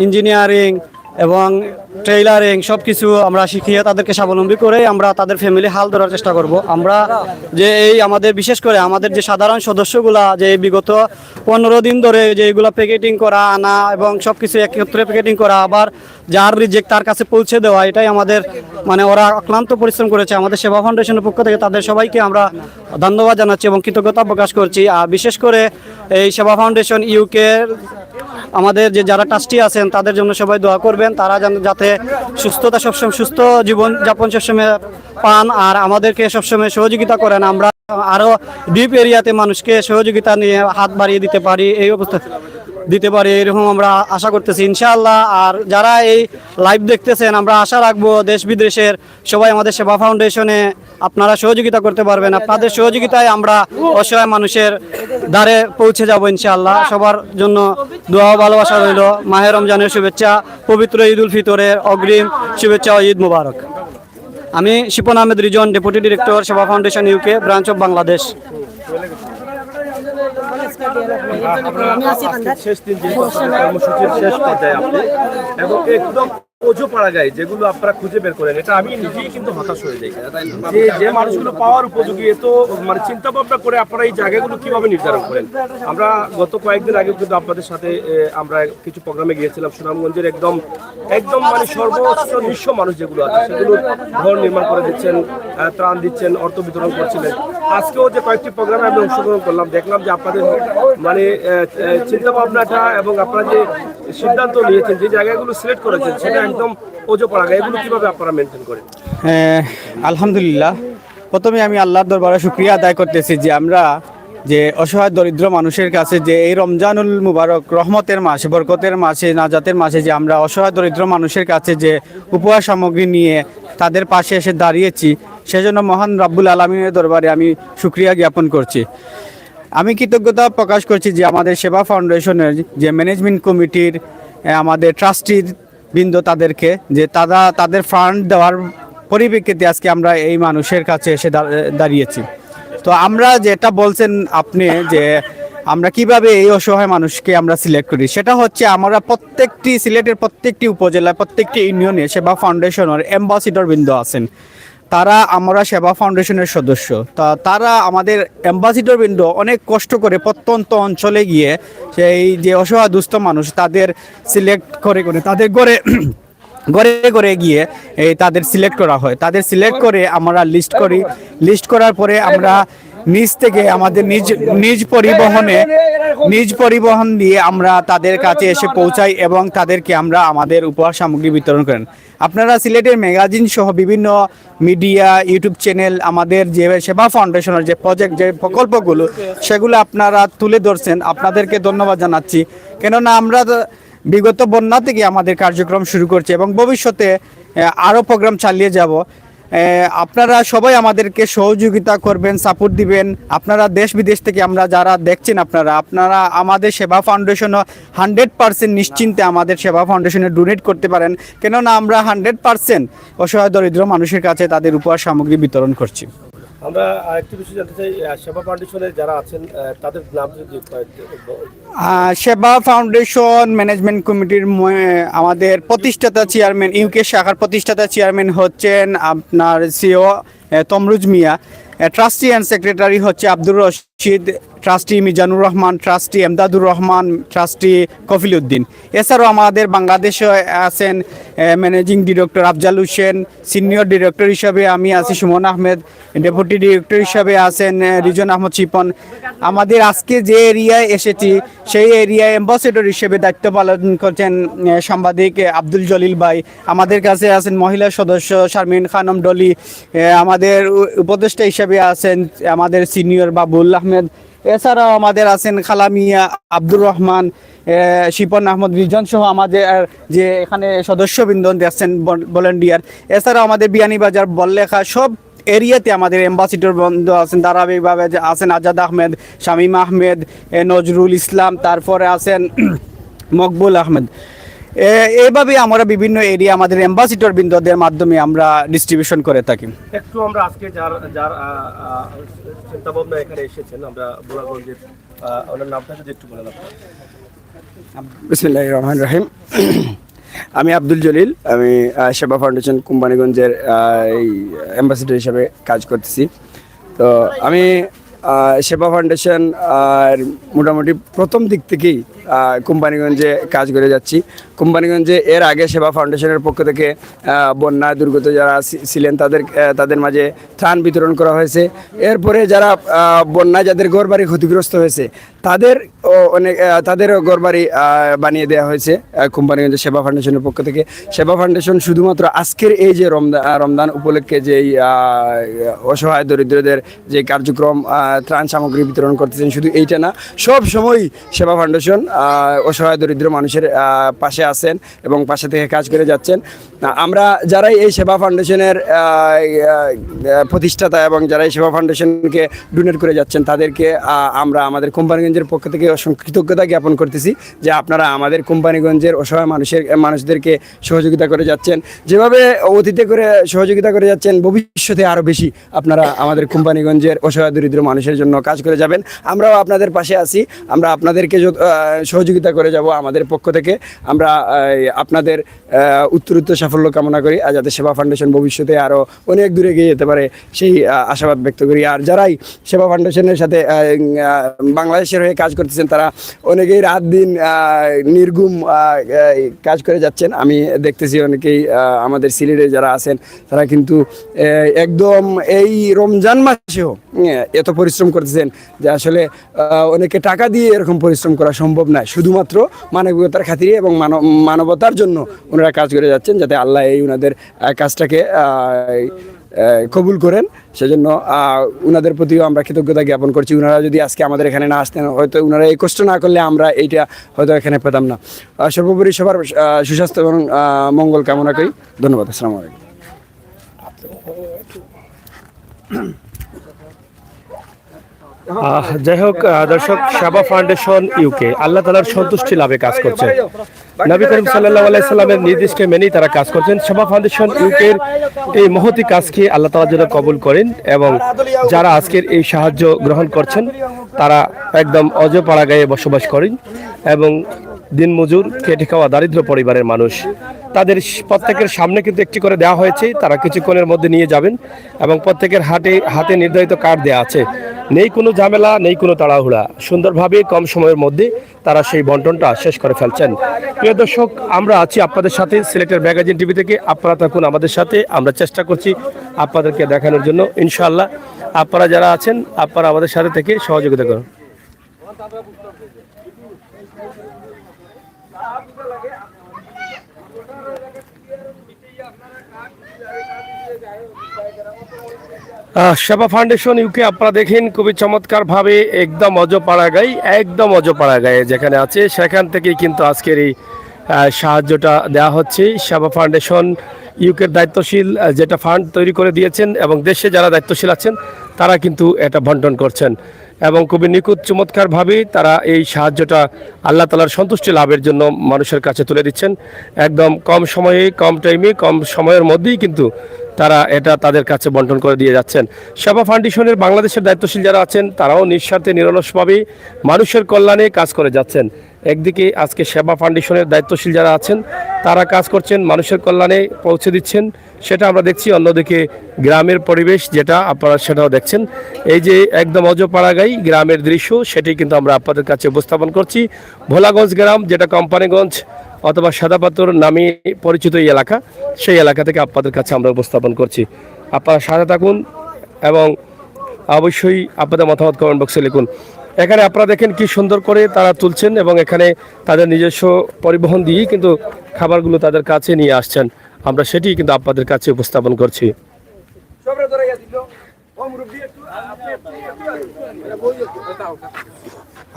Engineering এবং tailoring সব কিছু আমরা শিখিয়ে তাদেরকে স্বাবলম্বী করে আমরা তাদের ফ্যামিলি হাল ধরার চেষ্টা করব। আমরা যে এই আমাদের বিশেষ করে আমাদের যে সাধারণ সদস্যগুলা যে বিগত 15 দিন ধরে যে এগুলা প্যাকেটিং করা আনা এবং সব কিছু একত্রে প্যাকেটিং করা আবার যার রিজেক্ট তার কাছে পৌঁছে দেওয়া, এটাই আমাদের মানে ওরা অক্লান্ত পরিশ্রম করেছে। আমাদের সেবা ফাউন্ডেশনের পক্ষ থেকে তাদের সবাইকে আমরা ধন্যবাদ জানাচ্ছি এবং কৃতজ্ঞতা প্রকাশ করছি। আর বিশেষ করে এই সেবা ফাউন্ডেশন ইউকে আমাদের যে যারা ট্রাস্টি আছেন তাদের জন্য সবাই দোয়া করবেন, তারা যাতে সুস্থতা সবসময় সুস্থ জীবন যাপন সবসময় পান আর আমাদেরকে সবসময় সহযোগিতা করেন, আমরা আরও ডিপ এরিয়াতে মানুষকে সহযোগিতা নিয়ে হাত বাড়িয়ে দিতে পারি, এই অবস্থা দিতে পারি এরকম আমরা আশা করতেছি ইনশাআল্লাহ। আর যারা এই লাইভ দেখতেছেন আমরা আশা রাখবো দেশ বিদেশের সবাই আমাদের সেবা ফাউন্ডেশনে আপনারা সহযোগিতা করতে পারবেন। আপনাদের সহযোগিতায় আমরা অসহায় মানুষের দ্বারে পৌঁছে যাব ইনশাআল্লাহ। সবার জন্য দোয়া ভালোবাসা রইল। মাহে রমজানের শুভেচ্ছা, পবিত্র ঈদ উল ফিতরের অগ্রিম শুভেচ্ছা ও ঈদ মুবারক। আমি Shipon Ahmed Rizon, deputy director Seba foundation UK branch of Bangladesh. শেষ দিন কর্মসূচির শেষ পর্যায়ে আপনি এবং একদম ওজো পাড়া যায় যেগুলো আপনারা খুঁজে বের করেন, এটা আমি নিজেই কিন্তু হতাশ হয়ে যাই যে মানুষগুলো পাওয়ার উপযোগী। এত মানে চিন্তা ভাবনা করে আপনারা এই জায়গাগুলো কিভাবে নির্ধারণ করেন? আমরা গত কয়েকদিন আগে কিন্তু আপনাদের সাথে আমরা কিছু প্রোগ্রামে গিয়েছিলাম সুনামগঞ্জের একদম মানে সর্বোচ্চ নিঃস্ব মানুষ যেগুলো আছে সেগুলো ঘর নির্মাণ করে দিচ্ছেন, ত্রাণ দিচ্ছেন, অর্থ বিতরণ করছিলেন। আজকেও যে কয়েকটি প্রোগ্রামে আমি অংশগ্রহণ করলাম, দেখলাম যে আপনাদের মানে চিন্তা ভাবনাটা এবং আপনারা যে সিদ্ধান্ত নিয়েছেন, যে জায়গাগুলো সিলেক্ট করেছেন সেটা একদম ওজো পড়া যায়, এগুলো কিভাবে আপনারা মেনটেন করেন? আলহামদুলিল্লাহ, প্রথমে আমি আল্লাহর দরবারে শুকরিয়া আদায় করতেছি যে আমরা যে অসহায় দরিদ্র মানুষের কাছে যে এই রমজানুল মুবারক রহমতের মাসে, বরকতের মাসে, নাজাতের মাসে যে আমরা অসহায় দরিদ্র মানুষের কাছে যে উপহার সামগ্রী নিয়ে তাদের পাশে এসে দাঁড়িয়েছি, সেজন্য মহান রাব্বুল আলামিনের দরবারে আমি শুকরিয়া জ্ঞাপন করছি। আমি কৃতজ্ঞতা প্রকাশ করছি যে আমাদের সেবা ফাউন্ডেশনের যে ম্যানেজমেন্ট কমিটির আমাদের ট্রাস্টির বৃন্দ তাদেরকে যে তাদের ফান্ড দেওয়ার পরিপ্রেক্ষিতে আজকে আমরা এই মানুষের কাছে এসে দাঁড়িয়েছি। তো আমরা যেটা বলছেন আপনি যে আমরা কিভাবে এই অসহায় মানুষকে আমরা সিলেক্ট করি, সেটা হচ্ছে আমরা প্রত্যেকটি সিলেটের প্রত্যেকটি উপজেলায় প্রত্যেকটি ইউনিয়নে সেবা ফাউন্ডেশনের অ্যাম্বাসিডর বৃন্দ আছেন, তারা আমরা সেবা ফাউন্ডেশনের সদস্য। তারা আমাদের অ্যাম্বাসিডর বৃন্দ অনেক কষ্ট করে প্রত্যন্ত অঞ্চলে গিয়ে সেই যে অসহায় দুস্থ মানুষ তাদের সিলেক্ট করে তাদের ঘরে গিয়ে তাদের সিলেক্ট করা হয়। তাদের সিলেক্ট করে আমরা লিস্ট করার পরে আমরা নিজ থেকে আমাদের নিজ পরিবহন দিয়ে আমরা তাদের কাছে এসে পৌঁছাই এবং তাদেরকে আমরা আমাদের উপহার সামগ্রী বিতরণ করেন। আপনারা সিলেটের ম্যাগাজিন সহ বিভিন্ন মিডিয়া, ইউটিউব চ্যানেল, আমাদের যে সেবা ফাউন্ডেশনের যে প্রজেক্ট, যে প্রকল্পগুলো সেগুলো আপনারা তুলে ধরছেন, আপনাদেরকে ধন্যবাদ জানাচ্ছি। কেননা আমরা বিগত বন্যা থেকে আমাদের কার্যক্রম শুরু করছি এবং ভবিষ্যতে আরও প্রোগ্রাম চালিয়ে যাব। আপনারা সবাই আমাদেরকে সহযোগিতা করবেন, সাপোর্ট দিবেন। আপনারা দেশ বিদেশ থেকে আমরা যারা দেখছেন আপনারা আমাদের সেবা ফাউন্ডেশনও 100% নিশ্চিন্তে আমাদের সেবা ফাউন্ডেশনে ডোনেট করতে পারেন, কেননা আমরা 100% অসহায় দরিদ্র মানুষের কাছে তাদের উপহার সামগ্রী বিতরণ করছি। আমরা আরেকটি বিষয় জানতে চাই, সেবা ফাউন্ডেশনের যারা আছেন তাদের নাম যদি সেবা ফাউন্ডেশন ম্যানেজমেন্ট কমিটির আমাদের প্রতিষ্ঠাতা চেয়ারম্যান, ইউকে শাখার প্রতিষ্ঠাতা চেয়ারম্যান হচ্ছেন আপনার CEO Tamruz Mia, trustee and secretary হচ্ছে Abdur Rashid, trustee Mizanur Rahman, trustee Emdadur Rahman, trustee Kafil Uddin. এছাড়াও আমাদের বাংলাদেশে আছেন managing director Afzal Hossain, senior director হিসাবে আমি আছি সুমন আহমেদ, ডেপুটি ডিরেক্টর হিসাবে আছেন রিজন আহমদ শিপন। আমাদের আজকে যে এরিয়ায় এসেছি সেই এরিয়ায় অ্যাম্বাসেডর হিসেবে দায়িত্ব পালন করছেন সাংবাদিক আব্দুল জলিল ভাই। আমাদের কাছে আছেন মহিলা সদস্য শারমিন খানম ডলি, আমাদের উপদেষ্টা হিসেবে আছেন আমাদের সিনিয়র বাবুল আহমেদ। এছাড়াও আমাদের আছেন খালামিয়া, আব্দুর রহমান, শিপন আহমদ রিজন সহ আমাদের যে এখানে সদস্যবৃন্দ আছেন ভলেন্টিয়ার। এছাড়াও আমাদের বিয়ানীবাজার, বল্লেখা সব এরিয়াতে আমাদের অ্যাম্বাসিডর বন্ধু আছেন, ধারাবাহিকভাবে আছেন আজাদ আহমেদ, শামীম আহমেদ, নজরুল ইসলাম, তারপরে আছেন মকবুল আহমেদ। এইভাবে আমরা বিভিন্ন এরিয়া আমাদের অ্যাম্বাসিডর বৃন্দদের মাধ্যমে আমরা ডিস্ট্রিবিউশন করে থাকি। একটু আমরা আজকে যার চিন্তা ভাবনা এখানে এসেছেন, আমরা বোরাগঞ্জের ওনার নামটা যদি একটু বলেন। বিসমিল্লাহির রহমানির রহিম। আমি আব্দুল জলিল, আমি সেবা ফাউন্ডেশন কোম্পানিগঞ্জের এই অ্যাম্বাসেডর হিসাবে কাজ করতেছি। তো আমি সেবা ফাউন্ডেশন মোটামুটি প্রথম দিক থেকেই কোম্পানিগঞ্জে কাজ করে যাচ্ছি। কোম্পানিগঞ্জে এর আগে সেবা ফাউন্ডেশনের পক্ষ থেকে বন্যা দুর্গত যারা ছিলেন তাদের মাঝে ত্রাণ বিতরণ করা হয়েছে। এরপরে যারা বন্যায় যাদের ঘরবাড়ি ক্ষতিগ্রস্ত হয়েছে তাদের ঘরবাড়ি বানিয়ে দেওয়া হয়েছে কোম্পানিগঞ্জের সেবা ফাউন্ডেশনের পক্ষ থেকে। সেবা ফাউন্ডেশন শুধুমাত্র আজকের এই যে রমজান উপলক্ষে যেই অসহায় দরিদ্রদের যে কার্যক্রম ত্রাণ সামগ্রী বিতরণ করতেছেন, শুধু এইটা না, সব সময় সেবা ফাউন্ডেশন অসহায় দরিদ্র মানুষের পাশে আছেন এবং পাশে থেকে কাজ করে যাচ্ছেন। আমরা যারাই এই সেবা ফাউন্ডেশনের প্রতিষ্ঠাতা এবং যারা এই সেবা ফাউন্ডেশনকে ডোনেট করে যাচ্ছেন তাদেরকে আমরা আমাদের কোম্পানিগঞ্জের পক্ষ থেকে অসংখ্য কৃতজ্ঞতা জ্ঞাপন করতেছি যে আপনারা আমাদের কোম্পানিগঞ্জের অসহায় মানুষদেরকে সহযোগিতা করে যাচ্ছেন। যেভাবে অতীতে করে সহযোগিতা করে যাচ্ছেন, ভবিষ্যতে আরও বেশি আপনারা আমাদের কোম্পানিগঞ্জের অসহায় দরিদ্র মানুষের জন্য কাজ করে যাবেন। আমরাও আপনাদের পাশে আছি, আমরা আপনাদেরকে সহযোগিতা করে যাব আমাদের পক্ষ থেকে। আমরা আপনাদের উত্তরোত্তর সাফল্য কামনা করি, আর যাতে সেবা ফাউন্ডেশন ভবিষ্যতে আরও অনেক দূরে এগিয়ে যেতে পারে সেই আশাবাদ ব্যক্ত করি। আর যারাই সেবা ফাউন্ডেশনের সাথে বাংলাদেশের হয়ে কাজ করতেছেন তারা অনেকেই রাত দিন নির্ঘুম কাজ করে যাচ্ছেন। আমি দেখতেছি অনেকেই আমাদের সিলেটে যারা আছেন তারা কিন্তু একদম এই রমজান মাসেও এত পরিশ্রম করতেছেন যে আসলে অনেকে টাকা দিয়ে এরকম পরিশ্রম করা সম্ভব নয়। শুধুমাত্র মানবিকতার খাতিরে এবং মানবতার জন্য ওনারা কাজ করে যাচ্ছেন, যাতে আল্লাহ এই ওনাদের কাজটাকে কবুল করেন। সেজন্য ওনাদের প্রতিও আমরা কৃতজ্ঞতা জ্ঞাপন করছি। ওনারা যদি আজকে আমাদের এখানে না আসতেন, হয়তো ওনারা এই কষ্ট না করলে আমরা এইটা হয়তো এখানে পেতাম না। সর্বোপরি সবার সুস্বাস্থ্য এবং মঙ্গল কামনা করি। ধন্যবাদ। আসসালামু আলাইকুম। যাই হোক দর্শক, সেবা ফাউন্ডেশন ইউকে আল্লাহ তাআলার সন্তুষ্টি লাভে কাজ করছে। নবী করিম সাল্লাল্লাহু আলাইহি সাল্লামের নির্দেশকে মেনেই তারা কাজ করছেন। সেবা ফাউন্ডেশন ইউকের এই মহতি কাজকে আল্লাহ তাআলা যেন কবুল করেন এবং যারা আজকের এই সাহায্য গ্রহণ করছেন তারা একদম অজপাড়া গায়ে বসবাস করেন এবং দিনমজুর খেটে খাওয়া দারিদ্র পরিবারের মানুষ। তাদের প্রত্যেকের সামনে কিন্তু একটি করে দেওয়া হয়েছে, তারা কিছুক্ষণের মধ্যে নিয়ে যাবেন এবং প্রত্যেকের হাতে নির্ধারিত কার্ড দেওয়া আছে। নেই কোনো ঝামেলা, নেই কোনো তাড়াহুড়া, সুন্দরভাবে কম সময়ের মধ্যে তারা সেই বন্টনটা শেষ করে ফেলছেন। প্রিয় দর্শক, আমরা আছি আপনাদের সাথে সিলেটের ম্যাগাজিন টিভি থেকে। আপনারা থাকুন আমাদের সাথে, আমরা চেষ্টা করছি আপনাদেরকে দেখানোর জন্য। ইনশাআল্লাহ আপনারা যারা আছেন আপনারা আমাদের সাথে থেকে সহযোগিতা করুন। সেবা ফাউন্ডেশন ইউকে আপনারা দেখেন খুবই চমৎকার ভাবে একদম অজপাড়া গায়ে যেখানে আছে সেখান থেকেই কিন্তু আজকের এই সাহায্যটা দেওয়া হচ্ছে। সেবা ফাউন্ডেশন ইউকের দায়িত্বশীল যেটা ফান্ড তৈরি করে দিয়েছেন এবং দেশে যারা দায়িত্বশীল আছেন তারা কিন্তু এটা বন্টন করছেন এবং খুবই নিখুঁত চমৎকারভাবে তারা এই সাহায্যটা আল্লাহ তাআলার সন্তুষ্টি লাভের জন্য মানুষের কাছে তুলে দিচ্ছেন। একদম কম সময়ে, কম টাইমে, কম সময়ের মধ্যেই কিন্তু তারা এটা তাদের কাছে বন্টন করে দিয়ে যাচ্ছেন। সেবা ফাউন্ডেশনের বাংলাদেশের দায়িত্বশীল যারা আছেন তারাও নিঃস্বার্থে নিরলসভাবে মানুষের কল্যাণে কাজ করে যাচ্ছেন। একদিকে আজকে সেবা ফাউন্ডেশনের দায়িত্বশীল যারা আছেন তারা কাজ করছেন, মানুষের কল্যাণে পৌঁছে দিচ্ছেন, সেটা আমরা দেখছি। অন্যদিকে গ্রামের পরিবেশ যেটা আপনারা সেটাও দেখছেন। এই যে একদম অজপাড়াগাই গ্রামের দৃশ্য, সেটি কিন্তু আমরা আপনাদের কাছে উপস্থাপন করছি। ভোলাগঞ্জ গ্রাম যেটা কোম্পানিগঞ্জ অথবা সাদাপাথর নামে পরিচিত এই এলাকা, সেই এলাকা থেকে আপনাদের কাছে আমরা উপস্থাপন করছি। আপনারা সাথে থাকুন এবং অবশ্যই আপনাদের মতামত কমেন্ট বক্সে লিখুন। এখানে আপনারা দেখেন কি সুন্দর করে তারা তুলছেন এবং এখানে তাদের নিজস্ব পরিবহন দিয়েই কিন্তু খাবারগুলো তাদের কাছে নিয়ে আসছেন। আমরা সেটি কিন্তু আপনাদের কাছে উপস্থাপন করছি।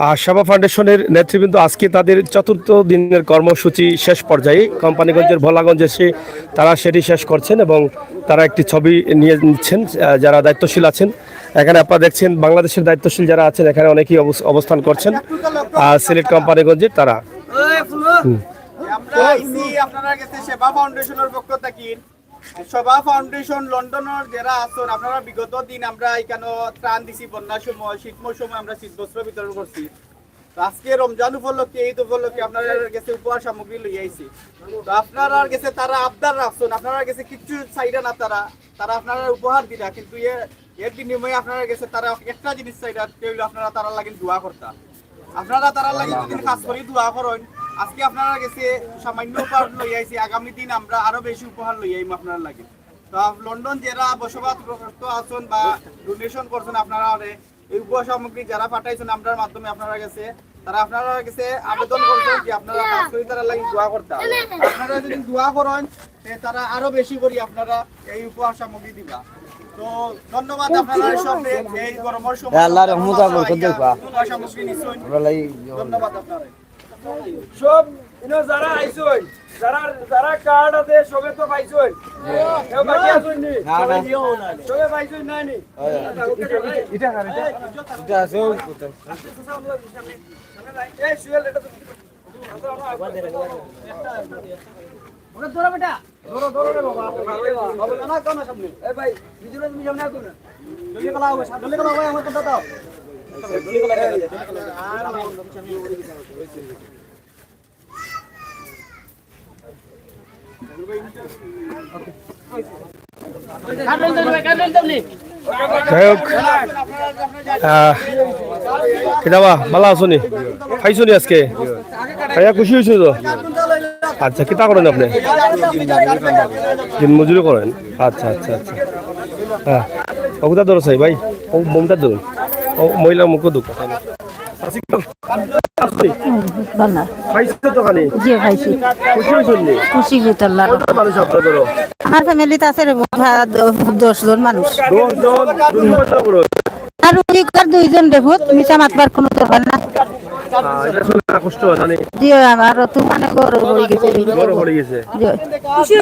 আর সেবা ফাউন্ডেশনের নেতৃবৃন্দ আজকে তাদের চতুর্থ দিনের কর্মসূচি শেষ পর্যায়ে কোম্পানিগঞ্জের ভোলাগঞ্জে এসে তারা সেটি শেষ করছেন এবং তারা একটি ছবি নিয়ে নিচ্ছেন যারা দায়িত্বশীল আছেন। এখানে আপনারা দেখছেন বাংলাদেশের দায়িত্বশীল যারা আছেন এখানে অনেকেই অবস্থান করছেন সিলেট কোম্পানিগঞ্জে। তারা সেবা ফাউন্ডেশন লন্ডনের যারা আছেন আপনারা বিগত দিন আমরা এখানে ত্রাণ দিছি, বন্যার সময়, শীত মৌসুমে আমরা শীত বস্ত্র বিতরণ করছি। তো আজকে রমজান উপলক্ষে, ঈদ উপলক্ষে আপনারা কাছে উপহার সামগ্রী লই আইছি। তো আপনারা কাছে তারা আবদার রাখছেন, আপনারা কাছে কিছু চাইরা না, তারা আপনারা উপহার দিলা, কিন্তু এর বিনিময়ে আপনারা কাছে তারা একটা জিনিস চাইরা, হইলো আপনারা তারা লাগি দোয়া করতা। আপনারা তারা লাগি যদি খাস করে দোয়া করেন, আজকে আপনারা কাছে সামান্য উপহার লই আইছি, আগামী দিন আমরা আরো বেশি উপহার লই আইম আপনারা লাগি। তো লন্ডন যারা বসবাস আছেন বা ডোনেশন করছেন, আপনারা এই উপহার সামগ্রী যারা পাঠাইছেন আপনার মাধ্যমে আপনারা কাছে, তারা আপনারা কাছে আবেদন করছেন যে আপনারা কাজ করে তারা লাগি দোয়া করতে। আপনারা যদি দোয়া করেন তারা আরো বেশি করে আপনারা এই উপহার সামগ্রী দিবা। তো ধন্যবাদ আপনারা সবকে এই গরমের সময় আল্লাহর রহমত বরকত দেখ উপহার সামগ্রী নিছেন, ধন্যবাদ আপনারা সব যারা আইসই, যারা কার্ড আছে সবে তো পাইছই, কেউ বাকি আছেন নি? সবে পাইছই না নি? এটা আছে এই সুয়েল এটা তো ওরে ধরো বেটা, ধরো রে বাবা, বাবা না কোন সামনে এই ভাই ভিডিও তুমি সামনে আসো না, জলদি কলাও ভাই আমার কথা দাও, জলদি কিতাবা ভালো আছো নি? খাইছো নি আজকে? খাইয়া খুশি হয়েছো তো? আচ্ছা, কিতা করেন আপনি? দিন মজুরি করেন? আচ্ছা আচ্ছা আচ্ছা। হ্যাঁ, ওগুলা ধরো চাই ভাই, ও বোমটা ধরুন, ও মহিলা মুখ দুঃখ খাইছো তো খালি? জি খাইছি, খুশি হয়েছো নি? খুশি ভিতরলার মানুষ আপনার ধরো আমার ফ্যামিলিতে আছে 10 জন মানুষ, 10 জন, আর ওই কার 2 জন দেখুত মিছা মাতবার কোনো দরকার না। এটা শুনে কষ্ট হয় জানি, জি আমার তো মানে গরম হয়ে গেছে, বড় পড়ে গেছে। জি খুশি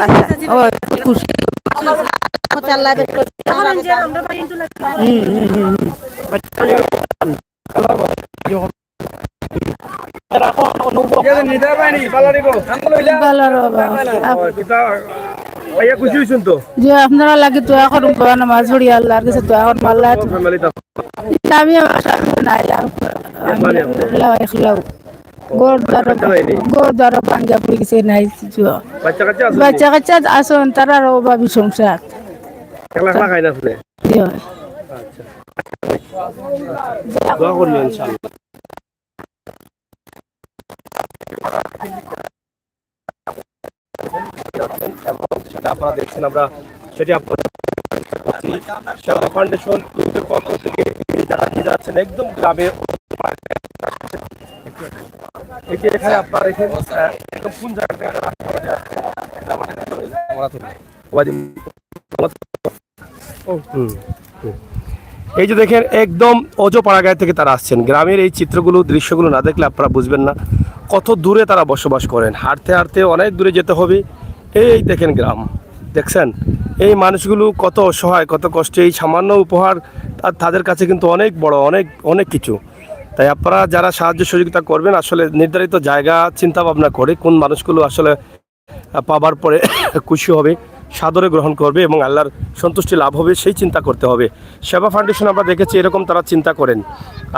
ও খুশি আল্লাহ দেখো ভাইয়া খুশি হয়েছেন তো? যে আপনারা লাগে তো এখন নামাজ পড়ি আল্লাহর কাছে তো এখন আল্লাহ আমি নাই গোর ভাঙ্গা পড়ে গেছে নাই, বাচ্চা কাচ্চা আসুন তারা অভাবী সংসার খেলা খাই না আপনি? দোয়া করবেন ইনশাআল্লাহ। আপনারা দেখছেন, আমরা সেটি আপনাদের ফাউন্ডেশন পক্ষ থেকে যারা নিয়ে যাচ্ছেন একদম গ্রামে, এখানে আপনারা দেখেন একদম কোন জায়গা থেকে এই যে দেখেন একদম অজপাড়াগায় থেকে তারা আসছেন। গ্রামের এই চিত্রগুলো, দৃশ্যগুলো না দেখলে আপনারা বুঝবেন না কত দূরে তারা বসবাস করেন। হাঁটতে হাঁটতে অনেক দূরে যেতে হবে। এই দেখেন গ্রাম, দেখছেন এই মানুষগুলো কত অসহায়, কত কষ্টে। এই সামান্য উপহার তাদের কাছে কিন্তু অনেক বড়, অনেক অনেক কিছু। তাই আপনারা যারা সাহায্য সহযোগিতা করবেন, আসলে নির্ধারিত জায়গা চিন্তা ভাবনা করে কোন মানুষগুলো আসলে পাবার পরে খুশি হবে, সাদরে গ্রহণ করবে এবং আল্লাহর সন্তুষ্টি লাভ হবে, সেই চিন্তা করতে হবে। সেবা ফাউন্ডেশন আমরা দেখেছি এরকম তারা চিন্তা করেন।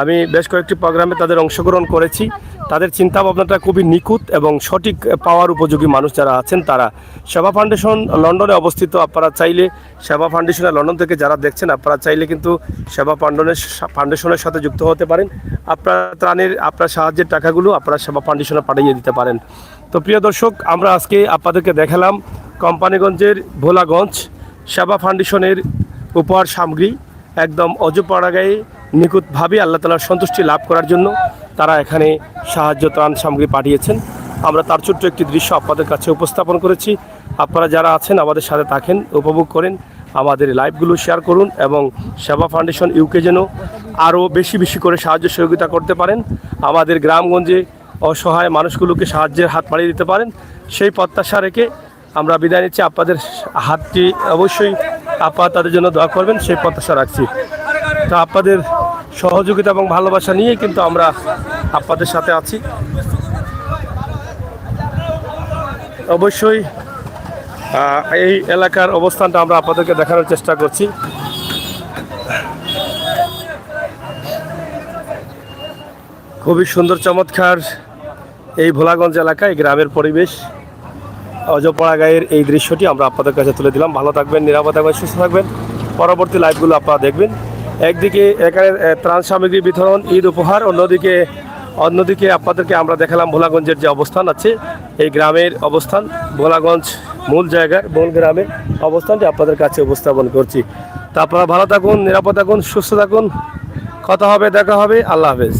আমি বেশ কয়েকটি প্রোগ্রামে তাদের অংশগ্রহণ করেছি। তাদের চিন্তা ভাবনাটা খুবই নিখুঁত এবং সঠিক পাওয়ার উপযোগী মানুষ যারা আছেন তারা। সেবা ফাউন্ডেশন লন্ডনে অবস্থিত। আপনারা চাইলে সেবা ফাউন্ডেশনের লন্ডন থেকে যারা দেখছেন, আপনারা চাইলে কিন্তু সেবা ফাউন্ডেশনের সাথে যুক্ত হতে পারেন। আপনার ত্রাণের, আপনার সাহায্যের টাকাগুলো আপনারা সেবা ফাউন্ডেশনে পাঠিয়ে দিতে পারেন। তো প্রিয় দর্শক, আমরা আজকে আপনাদেরকে দেখালাম কোম্পানিগঞ্জের ভোলাগঞ্জ সেবা ফাউন্ডেশনের উপহার সামগ্রী একদম অজপাড়াগায়ে নিখুঁতভাবে আল্লাহ তাআলার সন্তুষ্টি লাভ করার জন্য তারা এখানে সাহায্য ত্রাণ সামগ্রী পাঠিয়েছেন। আমরা তার ছোট্ট একটি দৃশ্য আপনাদের কাছে উপস্থাপন করেছি। আপনারা যারা আছেন আমাদের সাথে থাকেন, উপভোগ করেন, আমাদের লাইভগুলো শেয়ার করুন এবং সেবা ফাউন্ডেশন ইউকে যেন আরও বেশি বেশি করে সাহায্য সহযোগিতা করতে পারেন, আমাদের গ্রামগঞ্জে অসহায় মানুষগুলোকে সাহায্যের হাত বাড়িয়ে দিতে পারেন, সেই প্রত্যাশা রেখে আমরা বিদায় নিচ্ছি। আপনাদের হাতটি অবশ্যই আপনারা তাদের জন্য দোয়া করবেন, সেই প্রত্যাশা রাখছি। তা আপনাদের সহযোগিতা এবং ভালোবাসা নিয়েই কিন্তু আমরা আপনাদের সাথে আছি। অবশ্যই এই এলাকার অবস্থানটা আমরা আপনাদেরকে দেখানোর চেষ্টা করছি। খুবই সুন্দর চমৎকার এই ভোলাগঞ্জ এলাকায় গ্রামের পরিবেশ, অজপাড়া গাঁয়ের এই দৃশ্যটি আমরা আপনাদের কাছে তুলে দিলাম। ভালো থাকবেন, নিরাপদ থাকবেন, সুস্থ থাকবেন। পরবর্তী লাইভগুলো আপনারা দেখবেন। একদিকে এখানে ত্রাণ সামগ্রী বিতরণ, ঈদ উপহার, অন্যদিকে আপনাদেরকে আমরা দেখালাম ভোলাগঞ্জের যে অবস্থান আছে, এই গ্রামের অবস্থান, ভোলাগঞ্জ মূল জায়গার মূল গ্রামের অবস্থানটি আপনাদের কাছে উপস্থাপন করছি। তা আপনারা ভালো থাকুন, নিরাপদ থাকুন, সুস্থ থাকুন। কথা হবে, দেখা হবে। আল্লাহ হাফেজ।